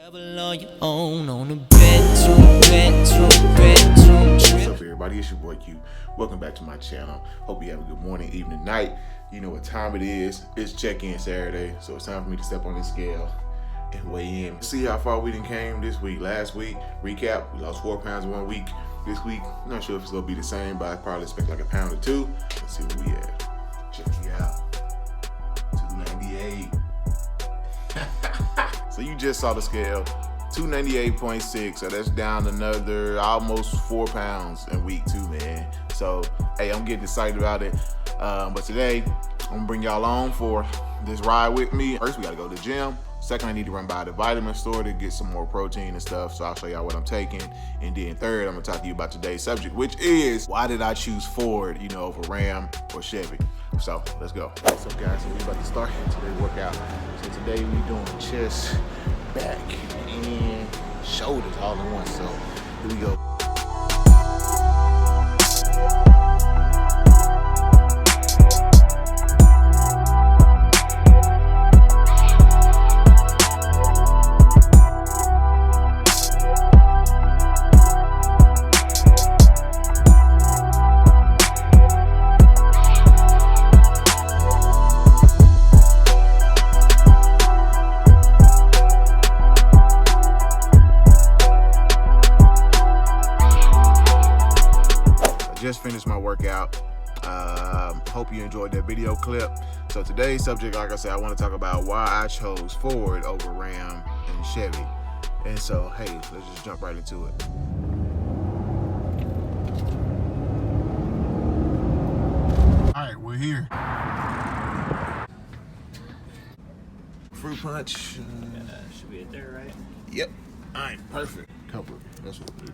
What's up, everybody? It's your boy Q. Welcome back to my channel. Hope you have a good morning, evening, night. You know what time it is. It's check-in Saturday, so it's time for me to step on this scale and weigh in. See how far we done came this week. Last week, recap, we lost 4 pounds in 1 week. This week, I'm not sure if it's gonna be the same, but I probably expect like a pound or two. Let's see what we at. Check it out. 298. So you just saw the scale. 298.6, so that's down another almost 4 pounds in week 2, man. So, hey, I'm getting excited about it. But today, I'm gonna bring y'all on for this ride with me. First, we gotta go to the gym. Second, I need to run by the vitamin store to get some more protein and stuff, so I'll show y'all what I'm taking. And then third, I'm gonna talk to you about today's subject, which is, why did I choose Ford, over Ram or Chevy? So, let's go. What's up, guys? So we about to start today's workout. So today, we doing chest, back, and shoulders all in one. So here we go. Just finished my workout. Hope you enjoyed that video clip. So today's subject, like I said, I want to talk about why I chose Ford over Ram and Chevy. And so, hey, let's just jump right into it. All right, we're here. Fruit punch. Should be it there, right? Yep. All right, perfect. Cover. That's what we do.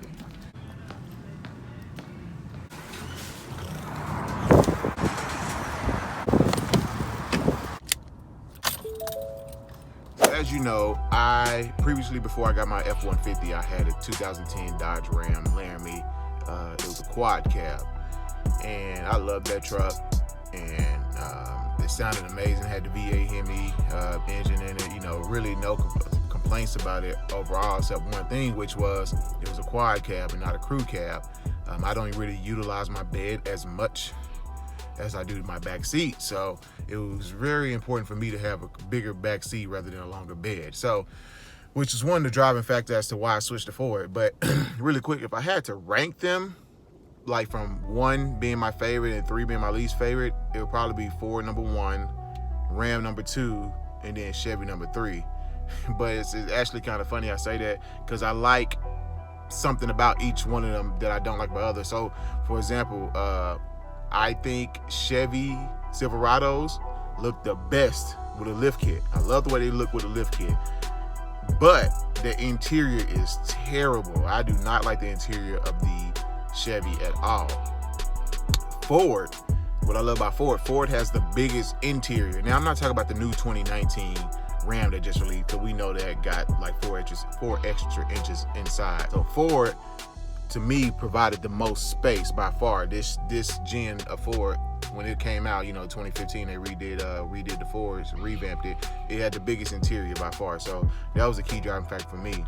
As you know, I previously, before I got my F150, I had a 2010 Dodge Ram Laramie. It was a quad cab, and I loved that truck. And it sounded amazing. Had the V8 Hemi engine in it. Really no complaints about it overall, except one thing, which was it was a quad cab and not a crew cab. I don't really utilize my bed as much as I do my back seat, so it was very important for me to have a bigger back seat rather than a longer bed. So, which is one of the driving factors as to why I switched to Ford. But really quick, if I had to rank them, like from 1 being my favorite and 3 being my least favorite, it would probably be Ford number 1, Ram number 2, and then Chevy number 3. But it's actually kind of funny I say that, because I like something about each one of them that I don't like about others. So, for example, I think Chevy Silverados look the best with a lift kit. I love the way they look with a lift kit. But the interior is terrible. I do not like the interior of the Chevy at all. Ford, what I love about Ford has the biggest interior. Now, I'm not talking about the new 2019 Ram that just released, because we know that got like 4 extra inches inside. So Ford, to me, provided the most space by far. This gen of Ford, when it came out, 2015, they redid the Fords, revamped it. It had the biggest interior by far, so that was a key driving factor for me.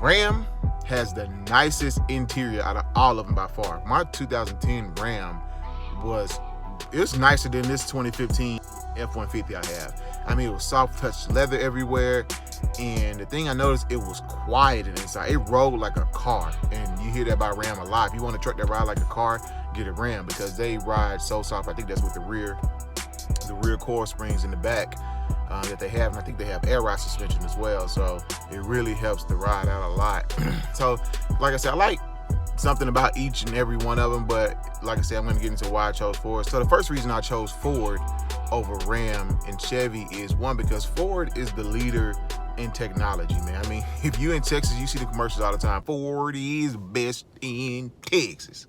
Ram has the nicest interior out of all of them by far. My 2010 Ram was nicer than this 2015 F150 I have. I mean, it was soft touch leather everywhere. And the thing I noticed, it was quiet inside. It rolled like a car. And you hear that by Ram a lot. If you want a truck that ride like a car, get a Ram, because they ride so soft. I think that's with the rear coil springs in the back that they have. And I think they have air ride suspension as well. So it really helps the ride out a lot. So, like I said, I like something about each and every one of them. But like I said, I'm going to get into why I chose Ford. So the first reason I chose Ford over Ram and Chevy is, one, because Ford is the leader in technology, man. I mean, if you in Texas, you see the commercials all the time. Ford is best in Texas.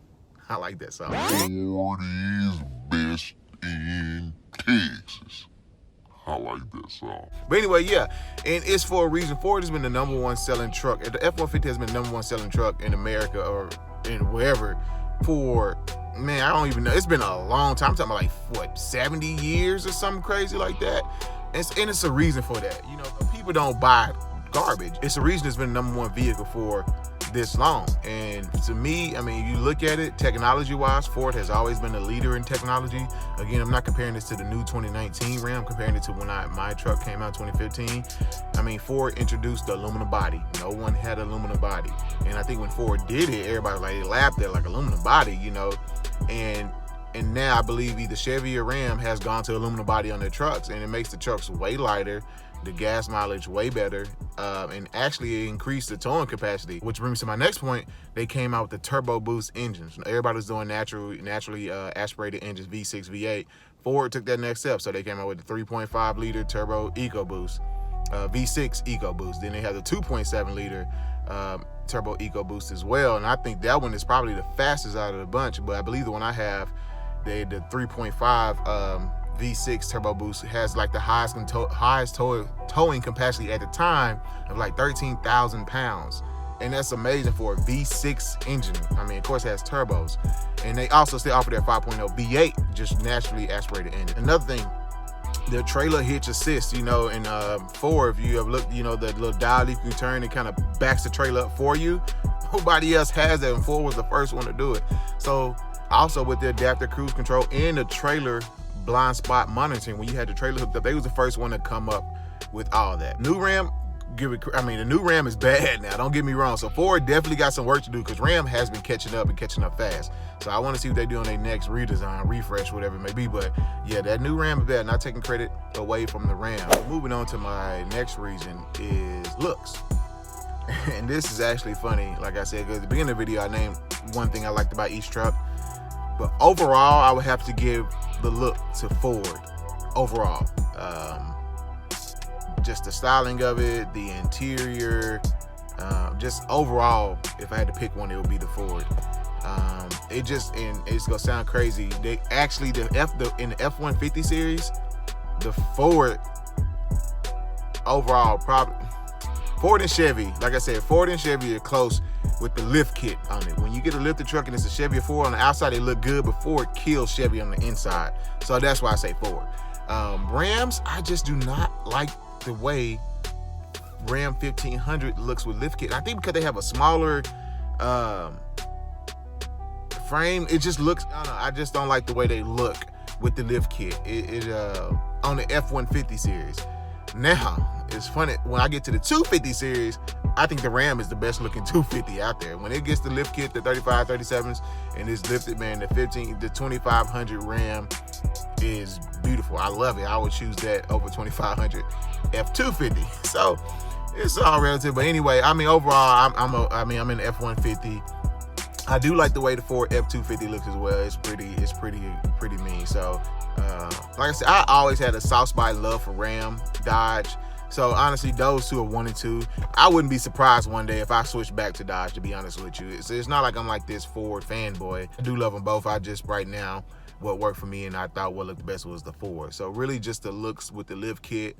I like that song. Ford is best in Texas. I like that song. But anyway, yeah, and it's for a reason. Ford has been the #1 selling truck. The F-150 has been the #1 selling truck in America or in wherever for, man, I don't even know. It's been a long time. I'm talking about like, what, 70 years or something crazy like that. And it's a reason for that. People don't buy garbage. It's the reason it's been the #1 vehicle for this long. And to me, I mean, you look at it technology-wise, Ford has always been a leader in technology. Again, I'm not comparing this to the new 2019 Ram. I'm comparing it to when my truck came out in 2015. I mean, Ford introduced the aluminum body. No one had an aluminum body. And I think when Ford did it, everybody was like, they laughed at like aluminum body, you know. And now I believe either Chevy or Ram has gone to aluminum body on their trucks, and it makes the trucks way lighter, the gas mileage way better, and actually it increased the towing capacity. Which brings me to my next point. They came out with the turbo boost engines. Everybody was doing naturally aspirated engines, V6, V8. Ford took that next step, so they came out with the 3.5 liter turbo EcoBoost, V6 EcoBoost. Then they had the 2.7 liter turbo EcoBoost as well, and I think that one is probably the fastest out of the bunch. But I believe the one I have, the 3.5 V6 turbo boost, has like the highest towing capacity at the time of like 13,000 pounds, and that's amazing for a V6 engine. I mean, of course it has turbos, and they also still offer their 5.0 V8 just naturally aspirated engine. Another thing, the trailer hitch assist, you know, and Ford, if you have looked, you know, the little dial you can turn, it kind of backs the trailer up for you. Nobody else has that, and Ford was the first one to do it. So also with the adaptive cruise control and the trailer blind spot monitoring, when you had the trailer hooked up, they was the first one to come up with all that. New Ram, the new Ram is bad now, don't get me wrong. So Ford definitely got some work to do, because Ram has been catching up fast. So I want to see what they do on their next redesign, refresh, whatever it may be. But yeah, that new Ram is bad. Not taking credit away from the Ram. Moving on to my next reason is looks. And this is actually funny, like I said, because at the beginning of the video I named one thing I liked about each truck. But overall, I would have to give the look to Ford. Overall, just the styling of it, the interior, just overall, if I had to pick one, it would be the Ford. And it's gonna sound crazy, they actually in the F150 series, the Ford overall, probably Ford and Chevy, like I said, Ford and Chevy are close with the lift kit on it. When you get a lifted truck and it's a Chevy or Ford, on the outside they look good, but Ford kills Chevy on the inside. So that's why I say Ford. Rams, I just do not like the way Ram 1500 looks with lift kit. I think because they have a smaller frame, it just looks, I don't know, I just don't like the way they look with the lift kit. On the F150 series. Now, it's funny, when I get to the 250 series, I think the Ram is the best looking 250 out there. When it gets the lift kit, the 35, 37s, and it's lifted, man, the 2500 Ram is beautiful. I love it. I would choose that over 2500 F250. So it's all relative. But anyway, I mean, overall, I'm in the F150. I do like the way the Ford F250 looks as well. It's pretty mean. So like I said, I always had a soft spot love for Ram, Dodge. So honestly, those two are 1 and 2. I wouldn't be surprised one day if I switch back to Dodge, to be honest with you. It's not like I'm like this Ford fanboy. I do love them both. I just, right now, what worked for me and I thought what looked the best was the Ford. So really just the looks with the lift kit,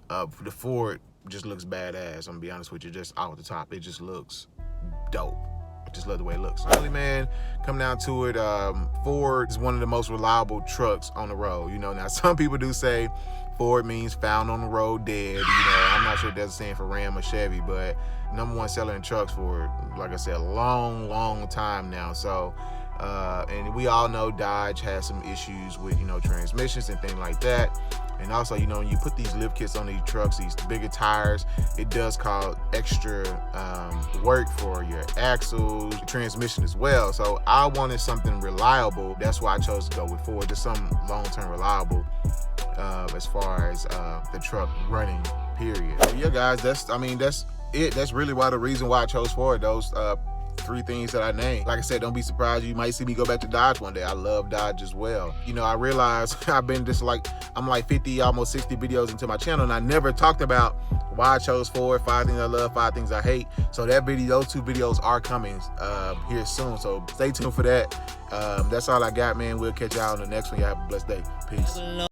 the Ford just looks badass. I'm gonna be honest with you, just off the top, it just looks dope. I just love the way it looks. Really, man, come down to it, Ford is one of the most reliable trucks on the road. You know, now some people do say Ford means found on the road dead. You know, I'm not sure if that's the same for Ram or Chevy, but #1 seller in trucks for, like I said, a long time now. So, and we all know Dodge has some issues with, you know, transmissions and things like that. And also, you know, when you put these lift kits on these trucks, these bigger tires, it does cause extra work for your axles, your transmission as well. So I wanted something reliable. That's why I chose to go with Ford, just some long-term reliable as far as the truck running, period. So yeah, guys, that's it. That's really the reason why I chose Ford. Those 3 things that I named. Like I said, don't be surprised. You might see me go back to Dodge one day. I love Dodge as well. You know, I realize I'm like 50, almost 60 videos into my channel, and I never talked about why I chose Ford, 5 things I love, 5 things I hate. So those 2 videos are coming here soon. So stay tuned for that. That's all I got, man. We'll catch y'all on the next one. Y'all have a blessed day. Peace.